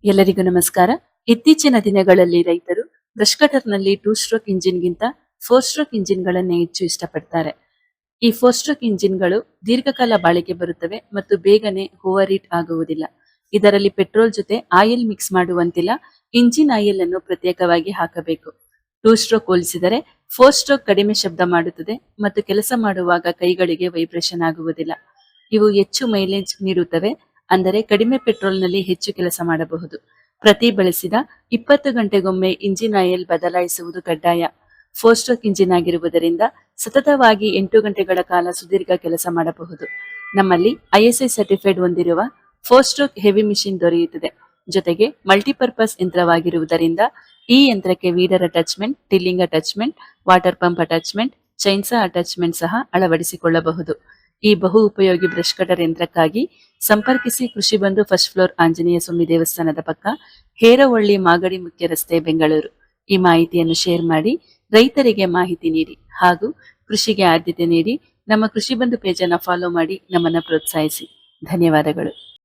ಎಲ್ಲರಿಗೂ ನಮಸ್ಕಾರ. ಇತ್ತೀಚಿನ ದಿನಗಳಲ್ಲಿ ರೈತರು ಬ್ರಷ್ ಕಟರ್ನಲ್ಲಿ 2 ಸ್ಟ್ರೋಕ್ ಇಂಜಿನ್ಗಿಂತ 4 ಸ್ಟ್ರೋಕ್ ಇಂಜಿನ್ಗಳನ್ನೇ ಹೆಚ್ಚು ಇಷ್ಟಪಡ್ತಾರೆ. ಈ 4 ಸ್ಟ್ರೋಕ್ ಇಂಜಿನ್ಗಳು ದೀರ್ಘಕಾಲ ಬಾಳಿಕೆ ಬರುತ್ತವೆ ಮತ್ತು ಬೇಗನೆ ಓವರ್ ಹೀಟ್ ಆಗುವುದಿಲ್ಲ. ಇದರಲ್ಲಿ ಪೆಟ್ರೋಲ್ ಜೊತೆ ಆಯಿಲ್ ಮಿಕ್ಸ್ ಮಾಡುವಂತಿಲ್ಲ. ಇಂಜಿನ್ ಆಯಿಲ್ ಅನ್ನು ಪ್ರತ್ಯೇಕವಾಗಿ ಹಾಕಬೇಕು. 2 ಸ್ಟ್ರೋಕ್ ಹೋಲಿಸಿದರೆ 4 ಸ್ಟ್ರೋಕ್ ಕಡಿಮೆ ಶಬ್ದ ಮಾಡುತ್ತದೆ ಮತ್ತು ಕೆಲಸ ಮಾಡುವಾಗ ಕೈಗಳಿಗೆ ವೈಬ್ರೇಷನ್ ಆಗುವುದಿಲ್ಲ. ಇವು ಹೆಚ್ಚು ಮೈಲೇಜ್ ನೀಡುತ್ತವೆ, ಅಂದರೆ ಕಡಿಮೆ ಪೆಟ್ರೋಲ್ನಲ್ಲಿ ಹೆಚ್ಚು ಕೆಲಸ ಮಾಡಬಹುದು. ಪ್ರತಿ ಬಳಸಿದ 20 ಗಂಟೆಗೊಮ್ಮೆ ಇಂಜಿನ್ ಆಯಿಲ್ ಬದಲಾಯಿಸುವುದು ಕಡ್ಡಾಯ. 4 ಸ್ಟ್ರೋಕ್ ಇಂಜಿನ್ ಆಗಿರುವುದರಿಂದ ಸತತವಾಗಿ 8 ಗಂಟೆಗಳ ಕಾಲ ಸುದೀರ್ಘ ಕೆಲಸ ಮಾಡಬಹುದು. ನಮ್ಮಲ್ಲಿ ISI ಸರ್ಟಿಫೈಡ್ ಹೊಂದಿರುವ 4 ಸ್ಟ್ರೋಕ್ ಹೆವಿ ಮಿಷಿನ್ ದೊರೆಯುತ್ತದೆ. ಜೊತೆಗೆ ಮಲ್ಟಿಪರ್ಪಸ್ ಯಂತ್ರವಾಗಿರುವುದರಿಂದ ಈ ಯಂತ್ರಕ್ಕೆ weeder attachment, tilling attachment, water pump attachment, chainsaw attachment ಸಹ ಅಳವಡಿಸಿಕೊಳ್ಳಬಹುದು. ಈ ಬಹು ಉಪಯೋಗಿ ಬ್ರಷ್ ಕಟರ್ ಯಂತ್ರಕ್ಕಾಗಿ ಸಂಪರ್ಕಿಸಿ ಕೃಷಿ ಬಂಧು ಫಸ್ಟ್ ಫ್ಲೋರ್ ಆಂಜನೇಯ ಸ್ವಾಮಿ ದೇವಸ್ಥಾನದ ಪಕ್ಕ, ಹೇರವಳ್ಳಿ ಮಾಗಡಿ ಮುಖ್ಯ ರಸ್ತೆ, ಬೆಂಗಳೂರು. ಈ ಮಾಹಿತಿಯನ್ನು ಶೇರ್ ಮಾಡಿ ರೈತರಿಗೆ ಮಾಹಿತಿ ನೀಡಿ ಹಾಗೂ ಕೃಷಿಗೆ ಆದ್ಯತೆ ನೀಡಿ. ನಮ್ಮ ಕೃಷಿ ಬಂಧು ಪೇಜ್ ಅನ್ನು ಫಾಲೋ ಮಾಡಿ ನಮ್ಮನ್ನು ಪ್ರೋತ್ಸಾಹಿಸಿ. ಧನ್ಯವಾದಗಳು.